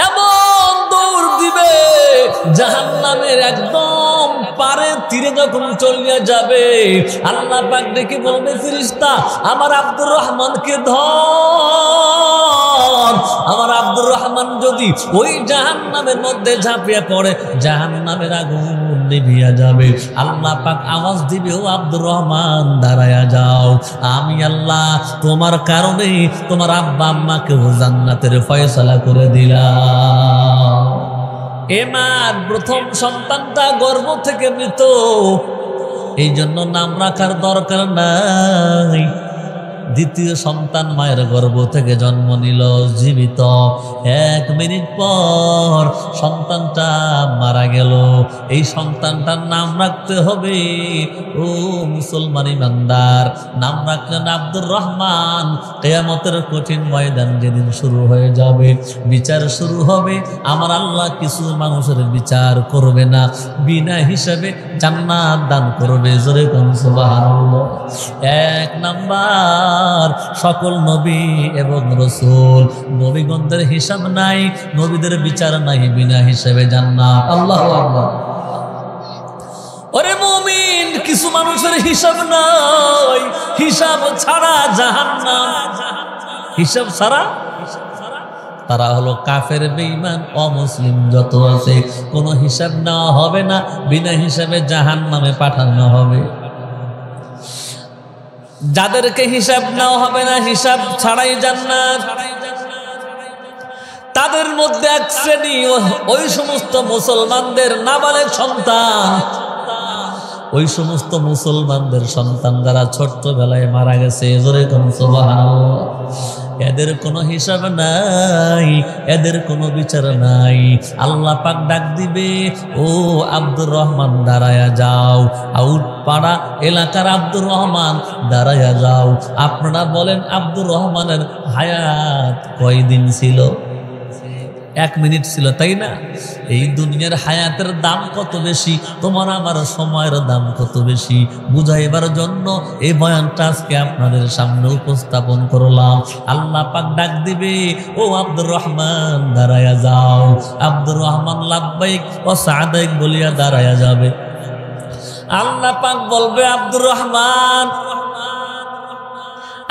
এমন দৌড় দিবে জাহান্নামের একদম পারে তীরে যখন চলিয়া যাবে, আল্লাহ পাক ডেকে বলবে, ফেরেশতা আমার আব্দুর রহমানকে ধর। আমার আব্দুর রহমান যদি ওই জাহান্নামের মধ্যে ঝাঁপিয়ে পড়ে, জাহান্নামের আগুন নিভিয়া যাবে। আল্লাহ পাক আওয়াজ দিবে, ও আব্দুর রহমান দাঁড়ায়া যাও, আমি আল্লাহ তোমার কারণে তোমার আব্বা আম্মাকে জান্নাতের ফয়সালা করে দিলাম। এমার প্রথম সন্তানটা গর্ভ থেকে মৃত, এই জন্য নাম রাখার দরকার নাই। দ্বিতীয় সন্তান মায়ের গর্ভ থেকে জন্ম নিল, জীবিত। 1 মিনিট পর সন্তানটা মারা গেল। এই সন্তানটার নাম রাখতে হবে, ও মুসলমান ইমানদার, নাম রাখলেন আব্দুর রহমান। কিয়ামতের কঠিন ময়দান যেদিন শুরু হয়ে যাবে, বিচার শুরু হবে, আমার আল্লাহ কিছু মানুষের বিচার করবে না, বিনা হিসাবে জান্নাত দান করবে। জোরে কোন সুবহানাল্লাহ। 1 নাম্বার, সকল নবী এবং রাসূল, নবীগণদের হিসাব নাই, নবীদের বিচার নাই, বিনা হিসাবে জান্নাত। আল্লাহু আকবার। ওরে মুমিন, কিছু মানুষের হিসাব নাই, হিসাব ছাড়া জাহান্নাম। হিসাব ছাড়া তারা হলো কাফের, বেঈমান, অমুসলিম যত আছে, কোনো হিসাব নেওয়া হবে না, বিনা হিসাবে জাহান্নামে পাঠানো হবে। যাদেরকে হিসাব নেওয়া হবে না, হিসাব ছাড়াই জান্নাত, তাদের মধ্যে এক শ্রেণী ওই সমস্ত মুসলমানদের নাবালেগ সন্তান, ওই সমস্ত মুসলমানদের সন্তান যারা ছোট্টবেলায় মারা গেছে। জোরে কোন সুবহানাল্লাহ। এদের কোনো হিসাব নাই, এদের কোনো বিচার নাই। আল্লাহ পাক ডাক দিবে, ও আব্দুর রহমান দাঁড়ায়া যাও, আউট পাড়া এলাকার আব্দুর রহমান দাঁড়ায়া যাও। আপনারা বলেন আব্দুর রহমানের হায়াত কয়দিন ছিল? 1 মিনিট ছিল, তাই না? এই দুনিয়ার হায়াতের দাম কত বেশি, তোমার আমার সময়ের দাম কত বেশি, বুঝাইবার জন্য এই বয়ানটা আজকে আপনাদের সামনে উপস্থাপন করলাম। আল্লাহ পাক ডাক দিবে, ও আব্দুর রহমান দাঁড়ায়া যাও। আব্দুর রহমান লাব্বাইক ও সাদাইক বলিয়া দাঁড়ায়া যাবে। আল্লাহ পাক বলবে, আব্দুর রহমান,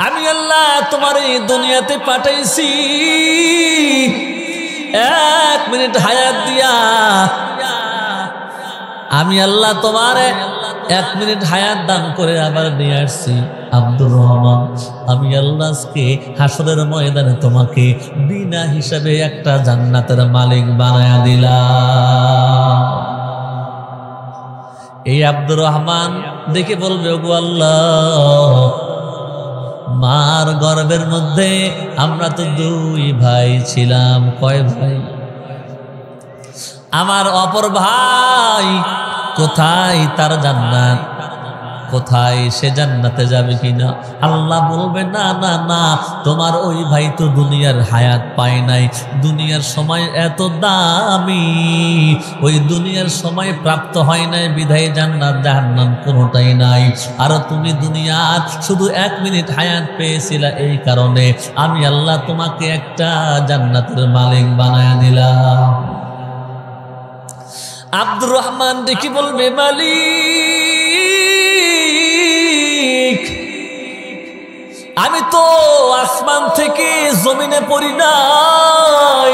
আমি আল্লাহ তোমার এই দুনিয়াতে পাঠাইছি 1 মিনিট হায়াত দিয়া। আমি আল্লাহ তোমারে 1 মিনিট হায়াত দান করে আবার নিয়ে আসছি। আব্দুর রহমান, আমি আল্লাহ আজকে হাসরের ময়দানে তোমাকে বিনা হিসাবে একটা জান্নাতের মালিক বানায়া দিলাম। এই আব্দুর রহমান দেখে বলবে, ওগো আল্লাহ, মার গর্ভের মধ্যে আমরা তো 2 ভাই ছিলাম। কয় ভাই? আমার অপর ভাই কোথায়? তার জান্নাত কোথায়? সে জান্নাতে যাবে কিনা? আল্লাহ বলবে, না না না, তোমার ওই ভাই তো দুনিয়ার হায়াত পায় নাই, দুনিয়ার সময় এত দামি, ওই দুনিয়ার সময় প্রাপ্ত হয় নাই, বিধায় জান্নাত জাহান্নাম কোনোটাই নাই। আর তুমি দুনিয়ার শুধু 1 মিনিট হায়াত পেয়েছিলা, এই কারণে আমি আল্লাহ তোমাকে একটা জান্নাতের মালিক বানায়া দিলাম। আব্দুর রহমান দেখি বলবে, মালিক, আমি তো আসমান থেকে জমিনে পড়ি নাই,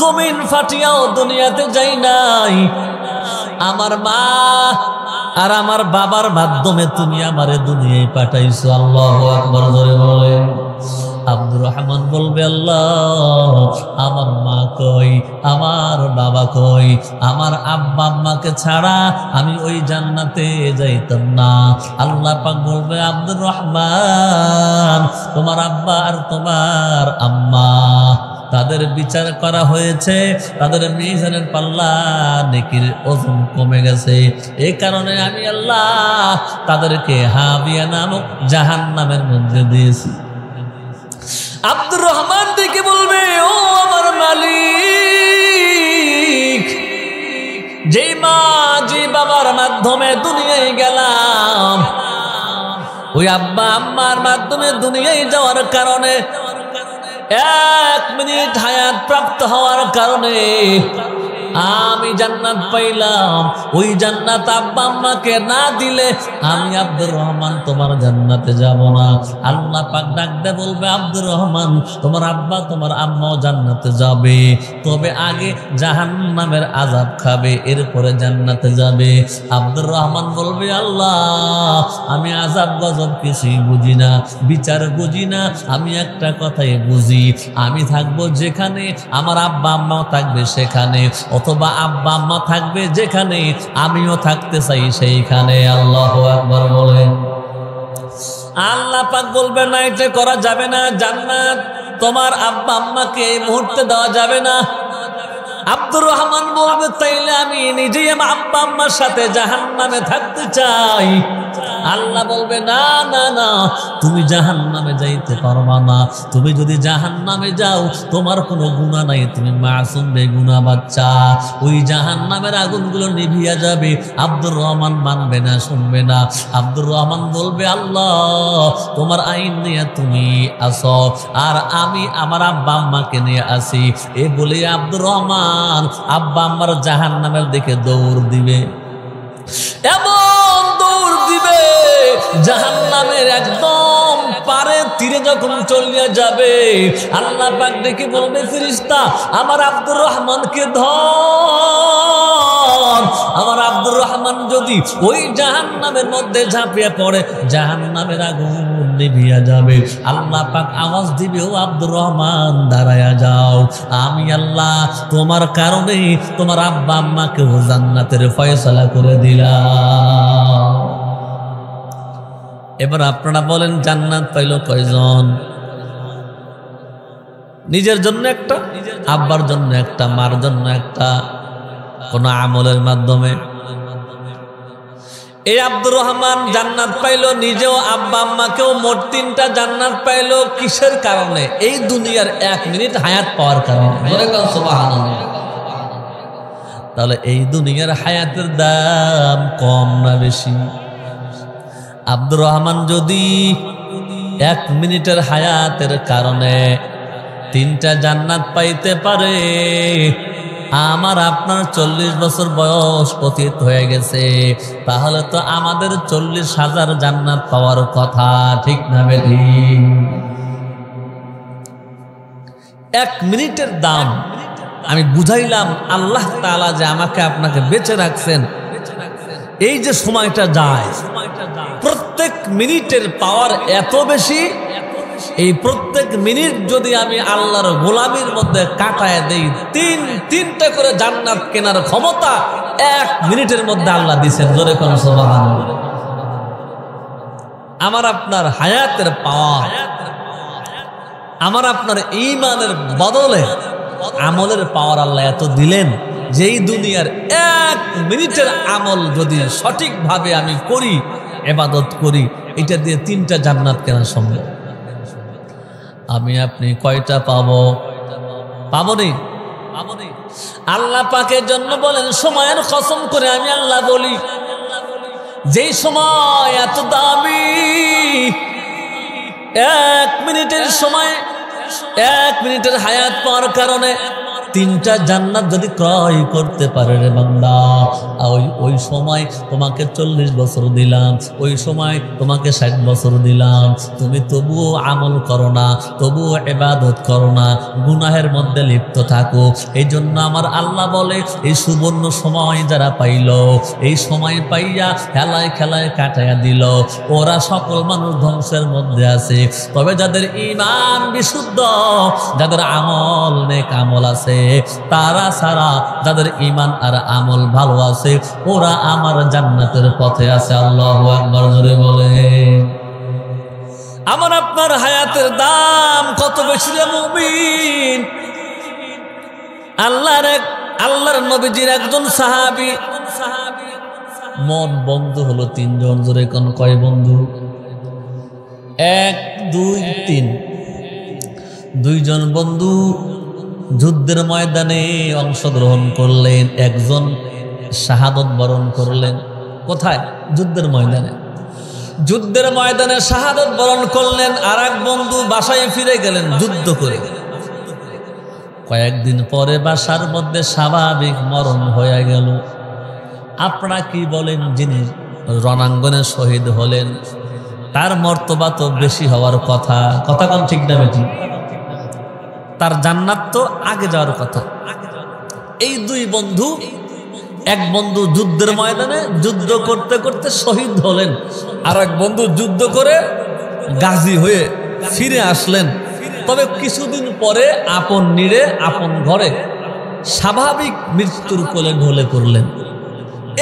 জমিন ফাটিয়াও দুনিয়াতে যাই নাই। আমার মা আর আমার বাবার মাধ্যমে তুমি আমারে দুনিয়ায় পাঠাইছো। আল্লাহু আকবার জোরে বলে। আব্দুর রহমান বলবে, আল্লাহ, আমার মা কই, আমার বাবা কই, আমার আব্বা আম্মাকে ছাড়া আমি ওই জান্নাতে যাইতাম না। আল্লাহ পাক বলবে, আব্দুর রহমান, তোমার আব্বা আর তোমার আম্মা তাদের বিচার করা হয়েছে, তাদের মিজানের পাল্লা নেকির ওজন কমে গেছে। এই কারণে আমি আল্লাহ তাদেরকে হাবিয়া নামক জাহান্নামের মধ্যে দিয়েছি। আব্দুর রহমান দেখে বলবে, ও আমার মালিক, যে মা যে বাবার মাধ্যমে দুনিয়ায় গেলাম, ওই আব্বা আম্মার মাধ্যমে দুনিয়ায় যাওয়ার কারণে 1 মিনিট হায়াত প্রাপ্ত হওয়ার কারণে আমি জান্নাত পাইলাম। ওই জান্নাত আব্বা আম্মাকে না দিলে আমি আব্দুর রহমান তোমার জান্নাতে যাব না। আল্লাহ পাক ডাকতে বলবে, আব্দুর রহমান তোমার আব্বা তোমার আম্মাও জান্নাতে যাবে, তবে আগে জাহান্নামের আযাব খাবে, এরপরে জান্নাতে যাবে। আব্দুর রহমান বলবে, আল্লাহ আমি আযাব গজব কিছুই বুঝি না, বিচার বুঝি না, আমি একটা কথাই বুঝি, আমি থাকবো যেখানে আমার আব্বা আম্মাও থাকবে সেখানে, অথবা আব্বা আম্মা থাকবে যেখানে আমিও থাকতে চাই সেইখানে। আল্লাহু আকবার বলেন। আল্লাহ পাক বলবে, না এটা করা যাবে না, জান্নাত তোমার আব্বা আম্মাকে এই মুহূর্তে দেওয়া যাবে না। আব্দুর রহমান বলবে, তাইলে আমি নিজেই আব্বা আম্মার সাথে জাহান্নামে থাকতে চাই। আল্লাহ বলবে, না না না, তুমি জাহান্নামে যাইতে পারবা না। তুমি যদি জাহান্নামে যাও তোমার কোনো গুনাহ নাই, তুমি মাসুম বেগুনাহ বাচ্চা। ওই জাহান্নামের আগুনগুলো নিভিয়া যাবে। আব্দুর রহমান মানবে না, শুনবে না। আব্দুর রহমান বলবে, আল্লাহ তোমার আইন নিয়ে তুমি আসো, আর আমি আমার আব্বা আম্মাকে নিয়ে আসি। এ বলে আব্দুর রহমান আব্বা আম্মার জাহান্নামের দিকে দৌড় দিবে, এমন দৌড় দিবে জাহান্নামের একদম পারে তীরে যখন চলিয়া যাবে, আল্লাহ পাক দেখে বলবে, ফেরেশতা আমার আব্দুর রহমানকে ধর। আমার আব্দুর রহমান যদি ওই জাহান্নামের মধ্যে ঝাঁপিয়ে পড়ে, জাহান্নামের আগুন নিভিয়া যাবে। আল্লাহ পাক আওয়াজ দিবে, ও আব্দুর রহমান দাঁড়ায়া যাও, আমি আল্লাহ তোমার কারণে তোমার আব্বা আম্মাকে জান্নাতের ফয়সালা করে দিলাম। এবার আপনারা বলেন, জান্নাত পাইল কয়জন? নিজের জন্য একটা, আব্বার জন্য একটা, মার জন্য একটা, কোন আমলের মাধ্যমে। এই আব্দুর রহমান জান্নাত পাইল, নিজেও আব্বা আম্মাকেও, মোট 3টা জান্নাত পাইল। কিসের কারণে? এই দুনিয়ার 1 মিনিট হায়াত পাওয়ার কারণে। সুবহানাল্লাহ। তাহলে এই দুনিয়ার হায়াতের দাম কম না বেশি? আব্দুর রহমান যদি 1 মিনিটের হায়াতের কারণে 3টা জান্নাত পাইতে পারে, আমার আপনার 40 বছর বয়স অতীত হয়ে গেছে, তাহলে তো আমাদের 40,000 জান্নাত পাওয়ার কথা, ঠিক না বেঠিক? 1 মিনিটের দাম আমি বুঝাইলাম। আল্লাহ তাআলা যে আমাকে আপনাকে বেঁচে রাখছেন, এই যে সময়টা যায়, প্রত্যেক মিনিটের পাওয়ার এত বেশি। এই প্রত্যেক মিনিট যদি আমি আল্লাহর গোলামির মধ্যে কাটায় দেই, 3টা করে জান্নাত কেনার ক্ষমতা 1 মিনিটের মধ্যে আল্লাহ দিচ্ছেন। জোরে কোন সুবহানাল্লাহ। আমার আপনার হায়াতের পাওয়ার, আমার আপনার ঈমানের বদলে আমলের পাওয়ার আল্লাহ এত দিলেন, যেই দুনিয়ার 1 মিনিটের আমল যদি সঠিকভাবে আমি করি, ইবাদত করি, এটা দিয়ে 3টা জান্নাত কেনা সম্ভব। আমি আপনি কয়টা পাবো? পাবো নি? আল্লাহ পাকের জন্য বলেন, সময়ের কসম করে আমি আল্লাহ বলি, যেই সময় এত দামি, 1 মিনিটের সময়, 1 মিনিটের হায়াত পাওয়ার কারণে 3টা জান্নাত যদি ক্রয় করতে পারে রে বান্দা, ওই সময় তোমাকে 40 বছর দিলাম, ওই সময় তোমাকে 60 বছর দিলাম, তুমি তবুও আমল করো না, তবুও ইবাদত করো না, গুনাহের মধ্যে লিপ্ত থাকো। এই জন্য আমার আল্লাহ বলে, এই সুবর্ণ সময় যারা পাইল, এই সময় পাইয়া খেলায় খেলায় কাটাইয়া দিল, ওরা সকল মানুষ ধ্বংসের মধ্যে আছে। তবে যাদের ঈমান বিশুদ্ধ, যাদের আমল নেক আমল আছে, তারা ছাড়া যাদের ঈমান আর আমল ভালো আছে, ওরা আমার জান্নাতের পথে আছে। আল্লাহু আকবার জোরে বলে। আমার আপনার হায়াতের দাম কত বেশি রে মুমিন! আল্লাহর নবীজির একজন সাহাবী, মন বন্ধু হলো 3 জন। জোরে কোন কয় বন্ধু? 1 2 3, 2 জন বন্ধু যুদ্ধের ময়দানে অংশগ্রহণ করলেন। একজন শাহাদত বরণ করলেন। কোথায়? যুদ্ধের ময়দানে। যুদ্ধের ময়দানে শাহাদত বরণ করলেন। আর এক বন্ধু বাসায় ফিরে গেলেন যুদ্ধ করে। কয়েকদিন পরে বাসার মধ্যে স্বাভাবিক মরণ হয়ে গেল। আপনারা কি বলেন, যিনি রণাঙ্গনে শহীদ হলেন তার মর্তবা তো বেশি হওয়ার কথা, কথা কোন ঠিক না বেটি? তার জান্নাত তো আগে যাওয়ার কথা। এই দুই বন্ধু, এক বন্ধু যুদ্ধের ময়দানে যুদ্ধ করতে করতে শহীদ হলেন, আর এক বন্ধু যুদ্ধ করে গাজী হয়ে ফিরে আসলেন। তবে কিছুদিন পরে আপন নিরে আপন ঘরে স্বাভাবিক মৃত্যুর কোলে ঢলে পড়লেন।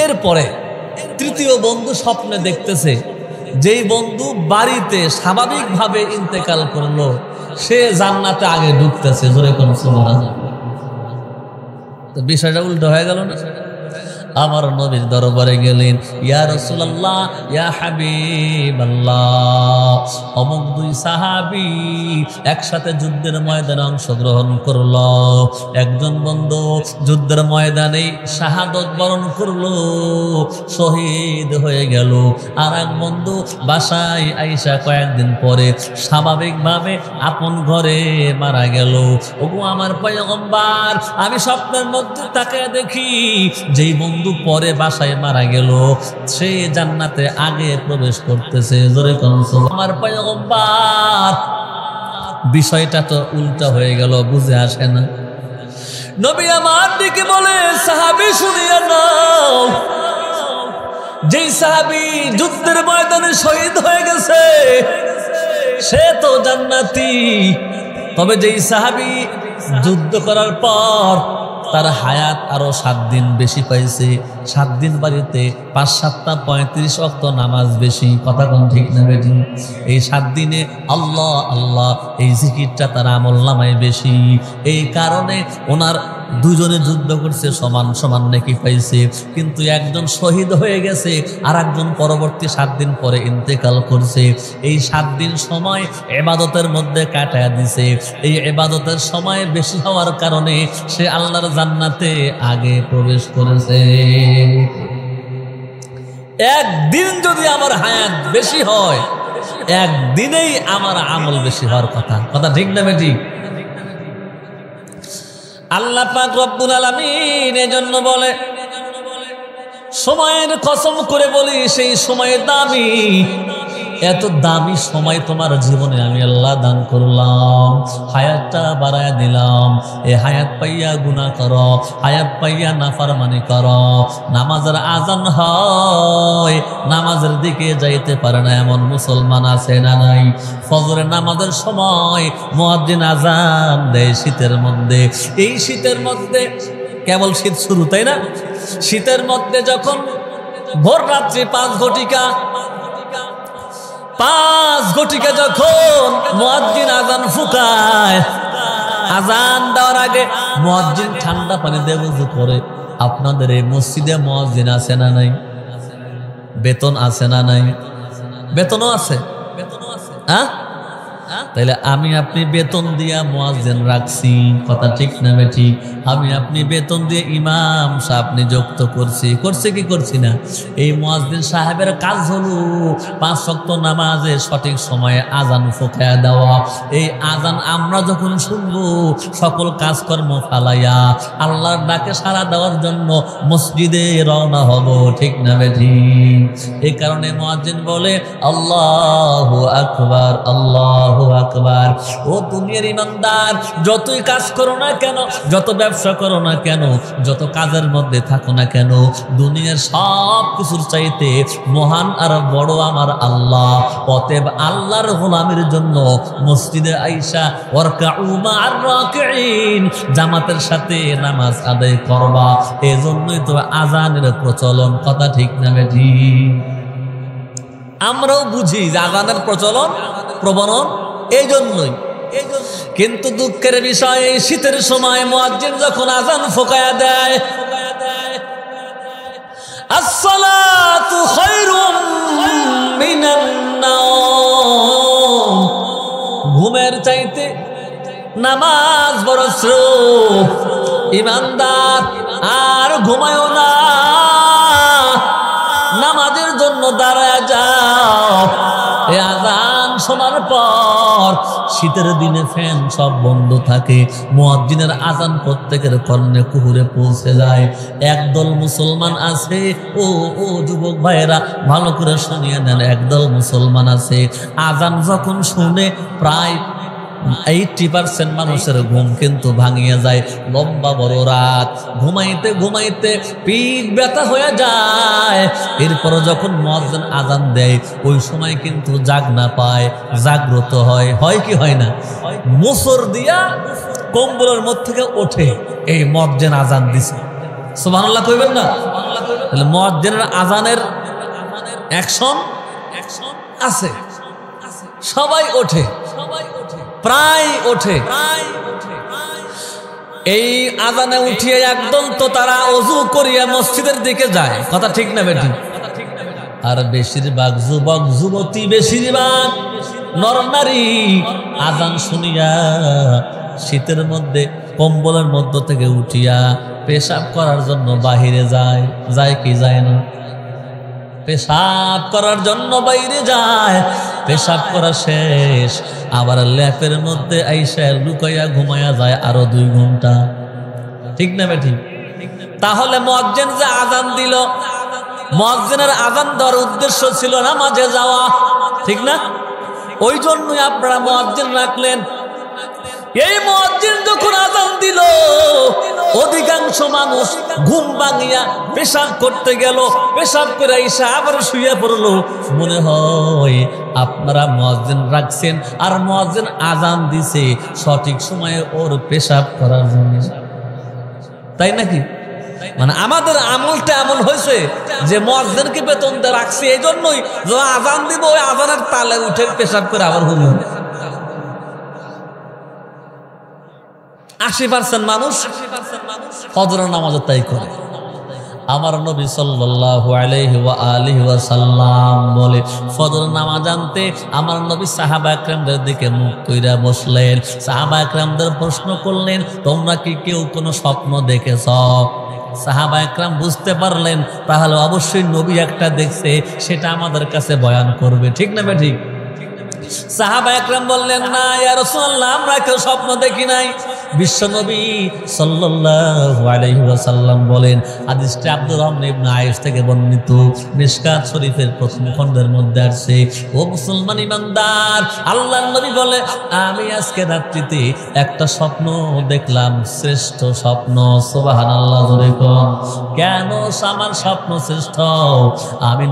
এরপরে তৃতীয় বন্ধু স্বপ্নে দেখতেছে যেই বন্ধু বাড়িতে স্বাভাবিকভাবে ইন্তেকাল করলো সে জান্নাতে আগে ঢুকতেছে। জোরে কোন সুবহানাল্লাহ। তো বিষয়টা উল্টো হয়ে গেল না? আমার নবীর দরবারে গেলেন, ইয়া রাসূলুল্লাহ, ইয়া হাবিবাল্লাহ, অমুক দুই সাহাবী একসাথে যুদ্ধের ময়দানে অংশগ্রহণ করলো। একজন বন্ধু যুদ্ধের ময়দানে শাহাদত বরণ করলো, শহীদ হয়ে গেল। আর এক বন্ধু বাসায় আইসা কয়েকদিন পরে স্বাভাবিকভাবে আপন ঘরে মারা গেল। ওগো আমার পয়গম্বর, আমি স্বপ্নের মধ্যে তাকে দেখি যেই বন্ধু পরে বাসায় মারা গেল সে জান্নাতে আগে প্রবেশ করতেছে। জোরে কোন সুবহানাল্লাহ। আমার পয়গম্বর, বিষয়টা তো উল্টা হয়ে গেল, বুঝে আসে না। নবী আমার দিকে বলে, সাহাবী শুনিয়া নাও, যেই সাহাবী যুদ্ধের ময়দানে শহীদ হয়ে গেছে সে তো জান্নাতি। তবে যেই সাহাবী যুদ্ধ করার পর তার হায়াত আরো 7 দিন বেশি পাইছে, 7 দিন বাড়িতে 5-7টা 35 ওয়াক্ত নামাজ বেশি, কথা কোন ঠিক না বেটি? এই 7 দিনে আল্লাহ আল্লাহ এই জিকিরটা তার আমলনামায় বেশি। এই কারণে ওনার দুজনে যুদ্ধ করছে, সমান সমান নেকি পাইছে। কিন্তু একজন শহীদ হয়ে গেছে আর একজন পরবর্তী 7 দিন পরে ইন্তেকাল করছে। এই 7 দিন সময় ইবাদতের মধ্যে কাটায় দিছে। এই ইবাদতের সময় বেশি হওয়ার কারণে সে আল্লাহর জান্নাতে আগে প্রবেশ করেছে। একদিন যদি আমার হায়াত বেশি হয়, একদিনেই আমার আমল বেশি হওয়ার কথা, কথা ঠিক না বেটি? আল্লাহ পাক রব্বুল আলামিন এজন্য বলে, সময়ের কসম করে বলি সেই সময় দামি। এত দামি সময় তোমার জীবনে আমি আল্লাহ দান করলাম, হায়াতটা বাড়ায় দিলাম। এ হায়াত পাইয়া গুনাহ করো, হায়াত পাইয়া নাফরমানি করো। নামাজের আজান হয়, নামাজের দিকে যাইতে পারে না এমন মুসলমান আছে না নাই? ফজরের নামাজের সময় মুয়াজ্জিন আজান দেয় শীতের মধ্যে। এই শীতের মধ্যে কেবল শীত শুরু, তাই না? শীতের মধ্যে যখন ভোর রাত্রি 5 ঘটিকা যখন মুয়াজ্জিন আজান ফুকায়, আজান দেওয়ার আগে মুয়াজ্জিন ঠান্ডা পানি দিয়ে ওযু করে। আপনাদের এই মসজিদে মুয়াজ্জিন আছে না নাই? বেতন আছে না নাই? বেতনও আছে, হ্যাঁ? তাইলে আমি আপনি বেতন দিয়া মুয়াজ্জিন রাখছি, কথা ঠিক না বেটি? আমি আপনি বেতন দিয়ে ইমাম সাহেব নিযুক্ত করছি কি করছি না? এই মুয়াজ্জিন সাহেবের কাজ হলো 5 ওয়াক্ত নামাজে সঠিক সময়ে আজান ফুঁকায়া দেওয়া। এই আজান আমরা যখন শুনবো সকল কাজকর্ম ফালাইয়া আল্লাহর ডাকে সাড়া দেওয়ার জন্য মসজিদে রওনা হব, ঠিক না বেটি? এই কারণে মুয়াজ্জিন বলে আল্লাহু আকবার, আল্লাহু আকবার। ও দুনিয়ার ইমানদার, যতই কাজ করো না কেন, যত ব্যবসা করো না কেন, যত কাজের মধ্যে থাকো না কেন, দুনিয়ার সব কিছুর চাইতে মহান আর বড় আমার আল্লাহ। অতএব আল্লাহর গোলামের জন্য মসজিদে আইসা ওয়ারকাউ মা'আর রাকিঈন, জামাতের সাথে নামাজ আদায় করবা। এজন্যই তো আজানের প্রচলন, কথা ঠিক না বেটি? আমরাও বুঝি যে আজানের প্রচলন প্রবণন এই জন্যই। কিন্তু দুঃখের বিষয়, এই শীতের সময় মুয়াজ্জিন যখন আজান ফুঁকায়া দেয়, আসসালাতু খায়রুম মিনান নাওম, ঘুমের চাইতে নামাজ বড় শ্রেয়। ইমানদার আর ঘুমায়ও না, নামাজের জন্য দাঁড়ায় যাও। এই আজান শোনার পর শীতের দিনে ফ্যান সব বন্ধ থাকে, মুয়াজ্জিনের আজান প্রত্যেকের কর্ণে কুহুরে পৌঁছে যায়। একদল মুসলমান আছে, ও ও যুবক ভাইয়েরা ভালো করে শুনিয়ে নেন, একদল মুসলমান আছে আজান যখন শুনে প্রায় 80% মানুষের ঘুম কিন্তু ভাঙিয়ে যায়। লম্বা বড় রাত, ঘুমাইতে ঘুমাইতে পিঠ ব্যথা হয়ে যায়। এরপর যখন মুয়াজ্জিন আজান দেয় ওই সময় কিন্তু জাগনা পায়, জাগ্রত হয়। হয় কি হয় না? মুসর দিয়া কম্বলের মধ্যে থেকে ওঠে, এই মুয়াজ্জিন আজান দিছে। সুবহানাল্লাহ কইবেন না? তাহলে মুয়াজ্জিনের আজানের অ্যাকশন আছে, সবাই ওঠে, প্রায় ওঠে। এই আজানে উঠিয়ে একদল তো তারা ওযু করিয়া মসজিদের দিকে যায়, কথা ঠিক না বেঠিক? আর বেশিরভাগ যুবক যুবতী, বেশিরভাগ নরনারী আজান শুনিয়া শীতের মধ্যে কম্বলের মধ্য থেকে উঠিয়া পেশাব করার জন্য বাহিরে যায়। যায় কি যায় না? পেশাব করার জন্য বাইরে যায়। পেশাব করা শেষ আবার ল্যাপের মধ্যে আইসা লুকাইয়া ঘুমায়া যায় আরো 2 ঘন্টা। ঠিক না বেঠিক? তাহলে মুয়াজ্জিন যে আজান দিল, মুয়াজ্জিনের আজান দেওয়ার উদ্দেশ্য ছিল নামাজে যাওয়া, ঠিক না? ওই জন্যই আপনারা মুয়াজ্জিন রাখলেন। এই মুয়াজ্জিন যখন আজান দিল অধিকাংশ মানুষ ঘুম ভাঙিয়া পেশাব করতে গেল, পেশাব করে এসে আবার শুয়ে পড়লো। মনে হয় আপনারা মুয়াজ্জিন রাখছেন আর মুয়াজ্জিন আজান দিছে সঠিক সময়ে ওর পেশাব করার জন্য, তাই নাকি? মানে আমাদের আমলটা এমন হয়েছে যে মুয়াজ্জিনকে বেতন দিয়ে রাখছি, এই জন্যই আজান দিব ওই আজানের তালে উঠে পেশাব করে আবার হুল। 80% মানুষ ফজরের নামাজে তাই করে। আমার নবী সাল্লাল্লাহু আলাইহি ওয়া আলিহি ওয়াসাল্লাম বলে, ফজরের নামাজ আনতে আমার নবী সাহাবা একরামদের দিকে মুখ কইরা বসলেন। সাহাবা একরামদের প্রশ্ন করলেন, তোমরা কি কেউ কোনো স্বপ্ন দেখেছ? সাহাবা একরাম বুঝতে পারলেন তাহলে অবশ্যই নবী একটা দেখছে, সেটা আমাদের কাছে বয়ান করবে, ঠিক না বেঠিক? সাহাবা একরাম বললেন, না ইয়া রাসূলুল্লাহ, আমরা কেউ স্বপ্ন দেখি নাই। বিশ্বনবী সাল্লাল্লাহু আলাইহি ওয়াসাল্লাম বলেন, হাদিসটি আব্দুর রহমান ইবনে আয়েশ থেকে বর্ণিত, মিশকাত শরীফের প্রথম খণ্ডের মধ্যে আছে। ও মুসলমান ইমানদার, আল্লাহর নবী বলে, আমি আজকে রাত্রিতে একটা স্বপ্ন দেখলাম, শ্রেষ্ঠ স্বপ্ন। সুবহানাল্লাহ জোরে কোন। কেন আমার স্বপ্ন শ্রেষ্ঠ? আমি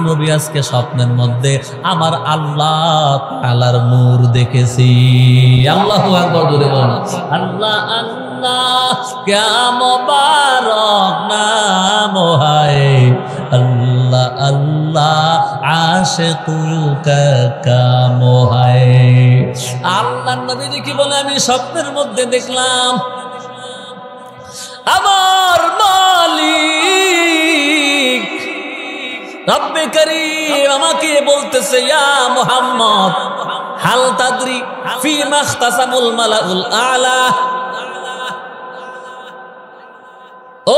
নবী আজকে স্বপ্নের মধ্যে আমার আল্লাহ তাআলার নূর দেখেছি। আল্লাহু আকবার জোরে বলেন। আল্লাহ আল্লাহ क्या मुबारक नाम है, अल्लाह अल्लाह आशिकुल का काम है। আল্লাহর নবী কি বলে, আমি স্বপ্নের মধ্যে দেখলাম আমার মালিক রব্বে করিম আমাকে বলতেছে, ইয়া মুহাম্মদ হাল তাদরি ফিমা ইখতাসামুল মালাউল আলা।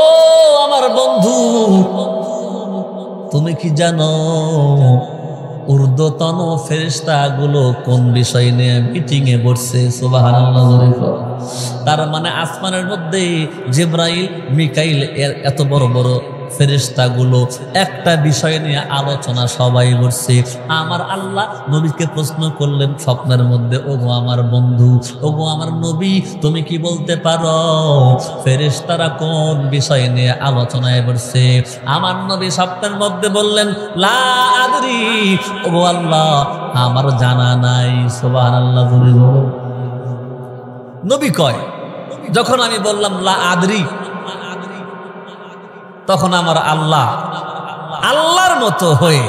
ও আমার বন্ধু, তুমি কি জানো ঊর্ধ্বতন ফেরেশতাগুলো কোন বিষয় নিয়ে মিটিং এ বসছে? সুবহানাল্লাহ। তার মানে আসমানের মধ্যে জিবরাইল, মিকাইল এর এত বড় বড় ফেরেশতাগুলো একটা বিষয় নিয়ে আলোচনা সবাই করছে। আমার আল্লাহ নবীকে প্রশ্ন করলেন স্বপ্নের মধ্যে, ওগো আমার বন্ধু, ওগো আমার নবী, তুমি কি বলতে পারো ফেরেশতারা কোন বিষয় নিয়ে আলোচনায় বসছে? আমার নবী স্বপ্নের মধ্যে বললেন, লা আদরি, ওগো আল্লাহ আমার জানা নাই। সুবহানাল্লাহ। নবী কয়, যখন আমি বললাম লা আদরি, তখন আমার আল্লাহ আল্লাহর মতো হয়ে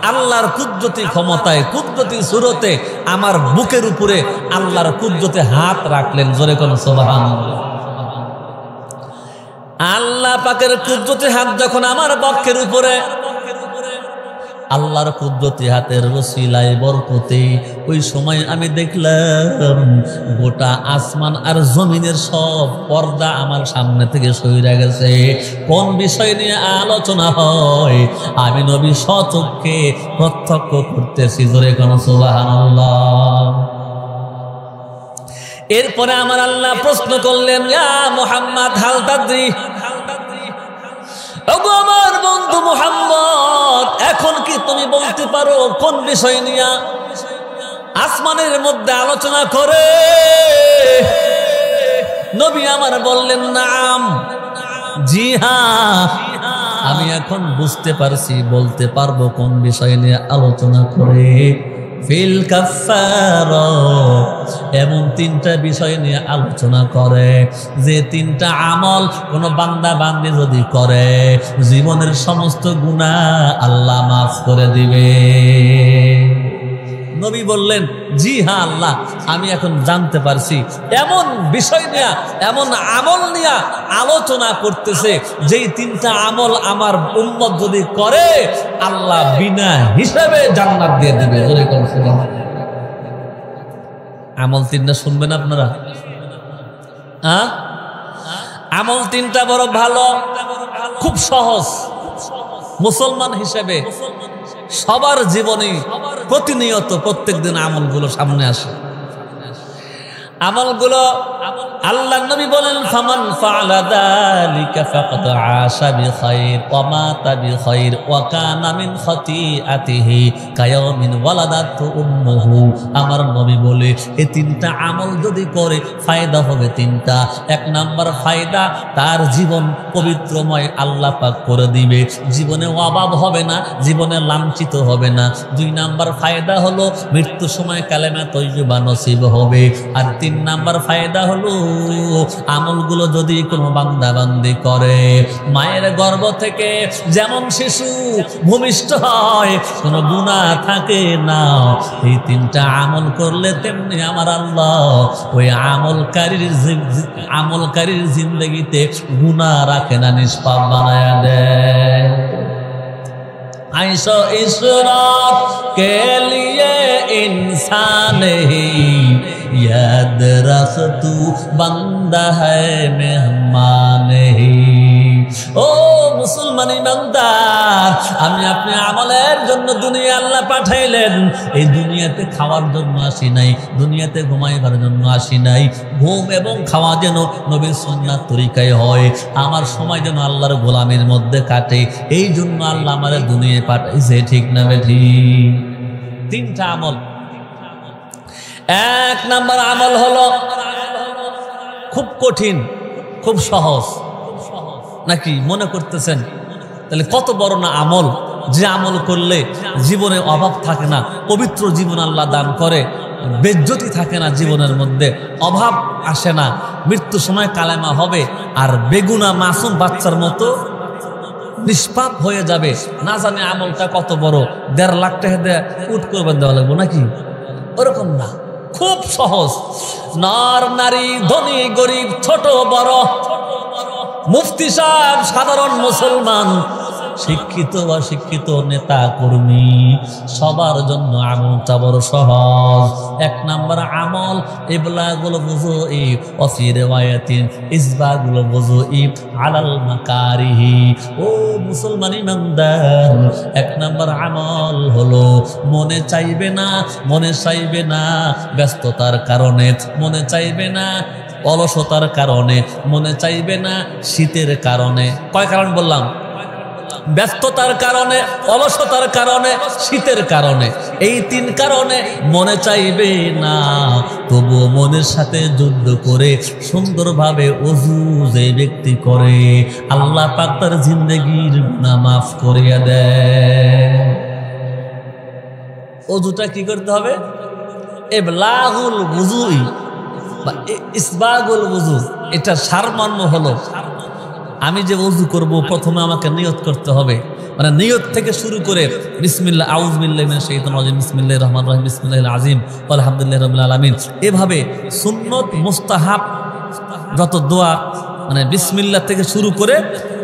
আল্লাহর কুদরতি ক্ষমতায়, কুদরতি সুরতে আমার বুকের উপরে আল্লাহর কুদরতে হাত রাখলেন। জোরে কোন সুবহানাল্লাহ। আল্লাহ পাকের কুদরতি হাত যখন আমার বক্ষের উপরে, আল্লাহর কুদরতি হাতের ওসিলায় বরকতে ওই সময় আমি দেখলাম গোটা আসমান আর জমিনের সব পর্দা আমার সামনে থেকে সইরা গেছে। কোন বিষয় নিয়ে আলোচনা হয় আমি নবী স্বচক্ষে প্রত্যক্ষ করতেছি। জোরে কোন সুবহানাল্লাহ। এরপরে আমার আল্লাহ প্রশ্ন করলেন, ইয়া মুহাম্মদ হাল তাদরি, ওগো আমার বন্ধু মুহাম্মদ, এখন কি তুমি বলতে পারো কোন বিষয় নিয়ে আসমানের মধ্যে আলোচনা করে? নবী আমার বললেন, নাম, জি হ্যাঁ, আমি এখন বুঝতে পারছি, বলতে পারবো কোন বিষয় নিয়ে আলোচনা করে। ফিল কাফারা, এমন তিনটা বিষয় নিয়ে আলোচনা করে যে তিনটা আমল কোন বান্দা বান্দি যদি করে জীবনের সমস্ত গুনাহ আল্লাহ মাফ করে দিবে। নবী বললেন, জি হ্যাঁ আল্লাহ, আমি এখন জানতে পারছি এমন বিষয় নিয়ে, এমন আমল নিয়ে আলোচনা করতেছে যেই তিনটা আমল আমার উম্মত যদি করে আল্লাহ বিনা হিসাবে জান্নাত দিয়ে দিবে। আমল তিনটা শুনবেন আপনারা? হ্যাঁ, আমল তিনটা বড় ভালো, খুব সহজ। মুসলমান হিসেবে সবার জীবনে প্রতিনিয়ত প্রত্যেকদিন আমলগুলো সামনে আসে। আমলগুলো আল্লাহ নবী বলেন, ফামান ফাআলা যালিকা ফাকাদ আশা বিখাইর ওয়া মাতা বিখাইর ওয়া কানা মিন খাতিআতিহি কায়াউমিন ওয়ালাদাতু উম্মুহু। আমার নবী বলে এই তিনটা আমল যদি করে ফায়দা হবে তিনটা। এক নাম্বার ফায়দা, তার জীবন পবিত্রময় আল্লাহ পাক করে দিবে, জীবনে অভাব হবে না, জীবনে লাঞ্ছিত হবে না। দুই নাম্বার ফায়দা হলো মৃত্যুর সময় কালেমা তয়্যিবা নসিব হবে। আর তিন নাম্বার ফায়দা হলো আমলগুলো যদি কোনো বান্দা বান্দি করে, মায়ের গর্ভ থেকে যেমন শিশু ভূমিষ্ঠ হয় কোনো গুনাহ থাকে না, এই তিনটা আমল করলে তেমনি আমার আল্লাহ ওই আমলকারীর জিন্দগিতে গুনাহ রাখে না, নিষ্পাপ বানায়া দেয়। आइशो इशराक के लिए इंसान ही याद रख तू बंदा है मेहमान ही। ও মুসলমান ইমানদার, আমি আপনি আমলের জন্য দুনিয়া আল্লাহ পাঠাইলেন। এই দুনিয়াতে খাওয়ার জন্য আসি নাই, দুনিয়াতে ঘুমাইবার জন্য আসি নাই। ঘুম এবং খাওয়া যেন নবীর সুন্নাত তরিকায় হয়, আমার সময় যেন আল্লাহর গোলামের মধ্যে কাটে, এই জন্য আল্লাহ আমাদের দুনিয়ায় পাঠাইছে। ঠিক না বেঠিক? তিনটা আমল। এক নাম্বার আমল হলো খুব কঠিন, খুব সহজ নাকি মনে করতেছেন? তাহলে কত বড় না আমল, যে আমল করলে জীবনে অভাব থাকে না, পবিত্র জীবন আল্লাহ দান করে, বেজ্জতি থাকে না জীবনের মধ্যে, অভাব আসে না, মৃত্যুর সময় কালেমা হবে, আর বেগুনা মাসুম বাচ্চার মতো নিষ্পাপ হয়ে যাবে। না জানে আমলটা কত বড়, 1.5 লাখ টাকা দিয়ে উঠ করবেন দেওয়া লাগবো নাকি? ওরকম না, খুব সহজ। নর নারী, ধনী গরিব, ছোট বড়, মুফতি সাহেব, সাধারণ মুসলমান, শিক্ষিত বা শিক্ষিত নেতা কর্মী, সবার জন্য আমলটা বড় সহজ। এক নাম্বার আমল ইবলাগুল বুজুই ওয়া ফি রিওয়ায়াতিন ইসবাগুল বুজুই আলাল মাকারিহি। ও মুসলমান ইমানদার, এক নাম্বার আমল হলো মনে চাইবে না, মনে চাইবে না ব্যস্ততার কারণে, মনে চাইবে না অলসতার কারণে, মনে চাইবে না শীতের কারণে। কয় কারণ বললাম? ব্যস্ততার কারণে, অলসতার কারণে, শীতের কারণে। এই 3 কারণে মনে চাইবে না, তবুও মনের সাথে যুদ্ধ করে সুন্দরভাবে ওযু যে ব্যক্তি করে আল্লাহ পাক তার জিন্দেগির গুনাহ মাফ করিয়া দেয়। ওযুটা কি করতে হবে? ইবলাগুল বুজুই বা ইসবাগুল বুজু, এটা সারমর্ম হলো আমি যে ওযু করব প্রথমে আমাকে নিয়ত করতে হবে। মানে নিয়ত থেকে শুরু করে বিসমিল্লাহ, আউযু বিল্লাহি মিনাশ শাইতানির রাজিম, বিসমিল্লাহির রহমানির রহিম, বিসমিল্লাহিল আযীম, আলহামদুলিল্লাহি রাব্বিল আলামিন। এভাবে সুন্নত মুস্তাহাব যত দোয়া, মানে বিসমিল্লাহ থেকে শুরু করে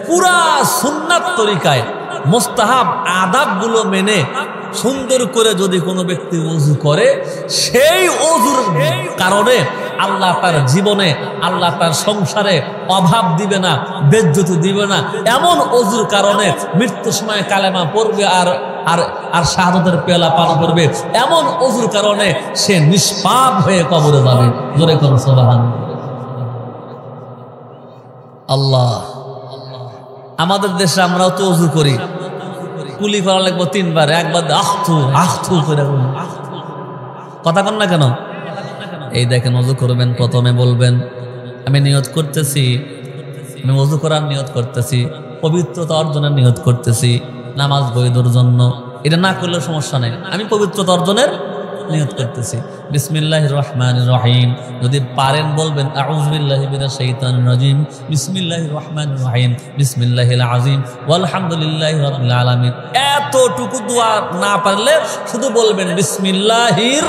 পুরা সুন্নাত তরিকায় মুস্তাহাব আদাবগুলো মেনে সুন্দর করে যদি কোনো ব্যক্তি ওযু করে, সেই ওযুর কারণে আল্লাহ তার জীবনে, আল্লাহ তার সংসারে অভাব দিবে না, বেজ্জতি দিবে না। এমন ওযুর কারণে মৃত্যুর সময় কালেমা পড়বে আর আর আর শাহাদাতের পেয়ালা পান করবে। এমন ওযুর কারণে সে নিষ্পাপ হয়ে কবরে যাবে। জোরে কোন সুবহানাল্লাহ। আল্লাহ, আমাদের দেশে আমরাও তো ওযু করি, কুলি করা লাগবে 3 বার, একবার আখথু আখথু করে কথা কন না কেন? এই দেখেন, ওযু করবেন, প্রথমে বলবেন আমি নিয়ত করতেছি, আমি ওযু করার নিয়ত করতেছি, পবিত্রতা অর্জনের নিয়ত করতেছি, নামাজ বৈধর জন্য। এটা না করলে সমস্যা নেই, আমি পবিত্রতা অর্জনের নিয়ত করতেছি। বিসমিল্লাহির রহমানির রহিম যদি পারেন বলবেন আউযু বিল্লাহি মিনাশ শাইতানির রাজিম, বিসমিল্লাহির রহমানির রহিম, বিসমিল্লাহিল আযীম, ওয়ালহামদুলিল্লাহি রাব্বিল আলামিন। এতটুকু দোয়া না পারলে শুধু বলবেন বিসমিল্লাহির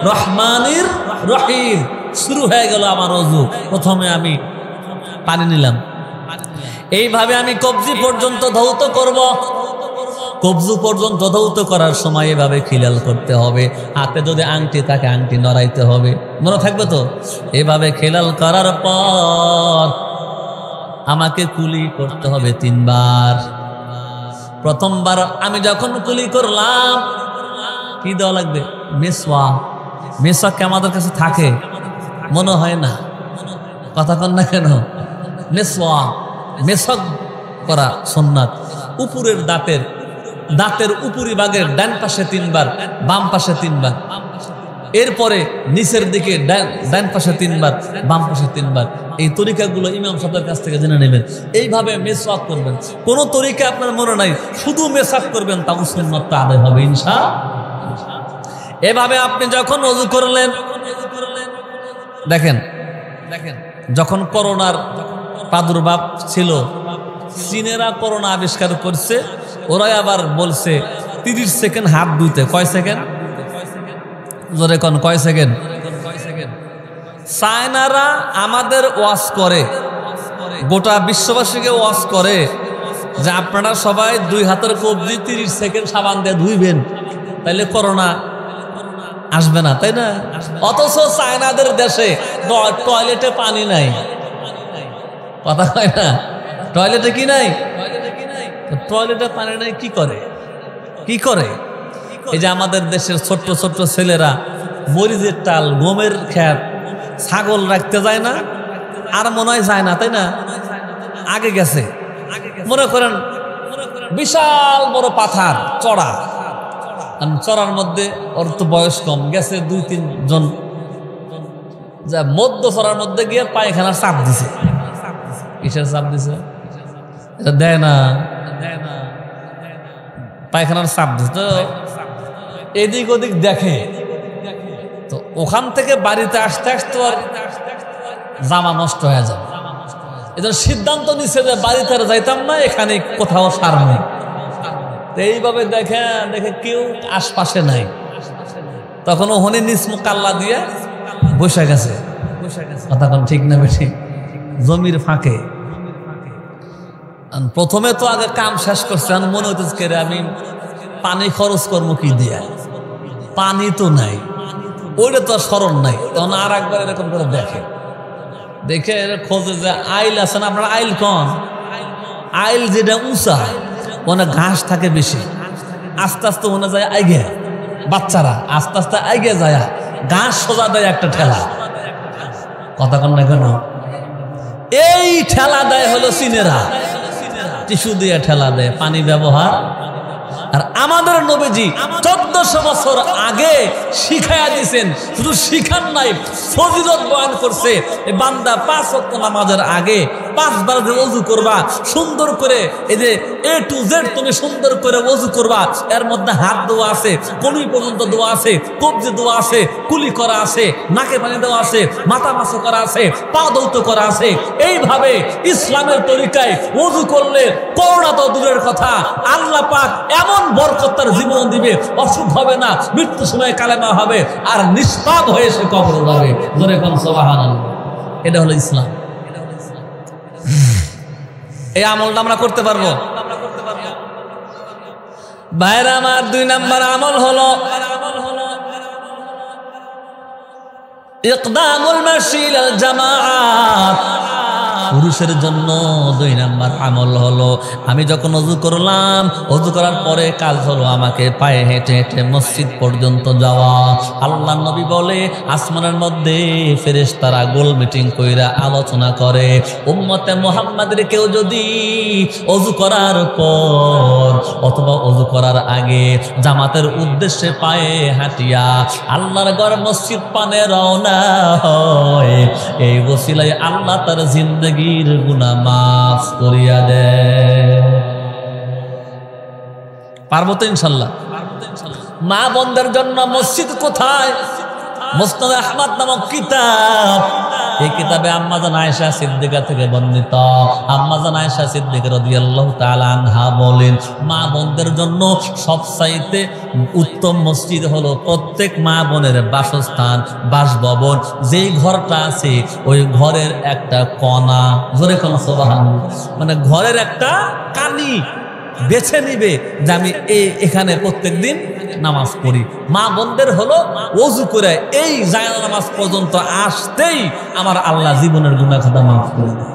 রহমানির রহিম। শুরু হয়ে গেল আমার ওযু। প্রথমে আমি পানি নিলাম, এইভাবে আমি কবজি পর্যন্ত ধৌত করব। কবজু পর্যন্ত ধৌত করার সময় এভাবে খিলাল করতে হবে। হাতে যদি আংটি থাকে আংটি নড়াইতে হবে, মনে থাকবে তো। এভাবে খিলাল করার পর আমাকে কুলি করতে হবে 3 বার। প্রথমবার আমি যখন কুলি করলাম, কি দেওয়া লাগবে? মেসওয়াক। মেসওয়াক কি আমাদের কাছে থাকে? মনে হয় না, কথা কন না কেন? মেসওয়াক, মেসওয়াক করা সুন্নাত। উপরের দাঁতের উপরি ভাগের ডান পাশে 3 বার, বাম পাশে 3 বার। এরপরে নিচের দিকে ডান পাশে 3 বার, বাম পাশে 3 বার। এই তরিকাগুলো ইমাম সাহেবের কাছ থেকে জেনে নেবেন। এইভাবে মেসওয়াক করবেন। কোনো তরিকা আপনার মনে নাই, শুধু মেসওয়াক করবেন, তাও সুন্নাতটা আদায় হবে ইনশাআল্লাহ। এভাবে আপনি যখন ওযু করলেন, দেখেন যখন করোনার প্রাদুর্ভাব ছিল, চীনেরা করোনা আবিষ্কার করছে, ওরাই আবার বলছে 30 সেকেন্ড হাত ধুইতে। কয় সেকেন্ড? জোরে কোন, কয় সেকেন্ড? চায়নারা আমাদের ওয়াজ করে, গোটা বিশ্ববাসীকে ওয়াজ করে যে আপনারা সবাই 2 হাতের কবজি 30 সেকেন্ড সাবান দিয়ে ধুইবেন, তাইলে করোনা আসবে না, তাই না? অথচ চায়নাদের দেশে টয়লেটে পানি নাই, কথা হয় না? টয়লেটে কি নাই? টয়লেটে পানি নাই, কি করে? এই যে আমাদের দেশের ছোট্ট ছোট্ট ছেলেরা মরিচের টাল, গমের ক্ষেত, ছাগল রাখতে যায় না, আর মনে হয় যায় না, তাই না? আগে গেছে, মনে করেন বিশাল বড় পাথর চড়া, চড়ার মধ্যে ওর তো বয়স কম, গেছে 2-3 জন, যা মধ্য চড়ার মধ্যে গিয়ে পায়খানার চাপ দিছে। কিসের চাপ দিছে? এটা দেয় না, পায়খানার চাপ দিছে। তো এদিক ওদিক দেখে, তো ওখান থেকে বাড়িতে আসতে আসতে আর জামা নষ্ট হয়ে যাবে। এদের সিদ্ধান্ত নিচ্ছে যে বাড়িতে আর যাইতাম না, এখানে কোথাও সার নেই। এইভাবে দেখে কেউ আশপাশে নাই, তখন ওখানে নিসমুখ কাল্লা দিয়ে বসে গেছে। কথা কোন ঠিক না বেশি? জমির ফাঁকে প্রথমে তো আগে কাম শেষ করছে, মনে হইতেছে আমি পানি খরচ করবো কি দিয়া, পানি তো নাই, ওইটা তো স্মরণ নাই। তখন আর একবার এরকম করে দেখে খোঁজে যে আইল আছে না, আপনার আইল কন? আইল যেটা উঁচা, ওখানে ঘাস থাকে বেশি, আস্তে আস্তে ওখানে যায় আইগে, বাচ্চারা আস্তে আস্তে আইগে যায়, ঘাস সোজা দেয় একটা ঠেলা। কথা কন না কেন? এই ঠেলা দেয় হলো চীনেরা, টিস্যু দিয়ে ঠেলা দেয়, পানি ব্যবহার। আর আমাদের নবীজি 1400 বছর আগে শিখাইয়া দিয়েছেন, শুধু শিখান নাই, ফজিলত বয়ান করছে। বান্দা 5 ওয়াক্ত নামাজের আগে 5 বার ওযু করবা, সুন্দর করে এই যে A to Z তুমি সুন্দর করে ওযু করবা। এর মধ্যে হাত ধোয়া আছে, কনুই পর্যন্ত ধোয়া আছে, কবজি ধোয়া আছে, কুলি করা আছে, নাকে পানি দেওয়া আছে, মাথা মাসে করা আছে, পা ধৌত করা আছে। এইভাবে ইসলামের তরিকায় ওযু করলে করোনা তো দূরের কথা, আল্লাহ পাক এমন বরকত তার জীবন দিবে, অসুখ হবে না, মৃত্যু সময় কালেমা হবে, আর নিষ্পাপ হয়ে সে কবরে যাবে। জোরে কোন সুবহানাল্লাহ। এটা হলো ইসলাম। এই আমলটা আমরা করতে পারবো? ভাইরা আমার 2 নাম্বার আমল হলো ইকদামুল মাশি ইলাল জামাআত। পুরুষের জন্য 2 নাম্বার আমল হলো, আমি যখন ওযু করলাম, ওযু করার পরে কাজ হলো আমাকে পায়ে হেঁটে হেঁটে মসজিদ পর্যন্ত যাওয়া। আল্লাহর নবী বলে আসমানের মধ্যে ফেরেশতারা গোল মিটিং কইরা আলোচনা করে, উম্মতে মুহাম্মাদের কেউ যদি ওযু করার পর অথবা ওযু করার আগে জামাতের উদ্দেশ্যে পায়ে হাঁটিয়া আল্লাহর ঘর মসজিদ পানে রওনা হয়, এই ওসিলায় আল্লাহ তার জিন্দেগি গুনাহ মাফ করিয়া দেয়। পারবো তো ইনশাল্লাহ। মা বোনদের জন্য মসজিদ কোথায়? মুসনাদ আহমদ নামক কিতাব, এই কিতাবে আম্মাজান আয়েশা সিদ্দিকা থেকে বর্ণিত। আম্মাজান আয়েশা সিদ্দিকা রাদিয়াল্লাহু তাআলা আনহা বলেন, মা বোনদের জন্য সবচাইতে উত্তম মসজিদ হলো প্রত্যেক মা বোনের বাসস্থান, বাসভবন, যেই ঘরটা আছে ওই ঘরের একটা কণা, জোরে কোন সুবহানাল্লাহ, মানে ঘরের একটা কানি বেছে নিবে যে আমি এখানে প্রত্যেকদিন নামাজ পড়ি। মা বোনদের হলো ওযু করে এই জায়গা নামাজ পর্যন্ত আসতেই আমার আল্লাহ জীবনের গুনাহ খাতা মাফ করে দেয়।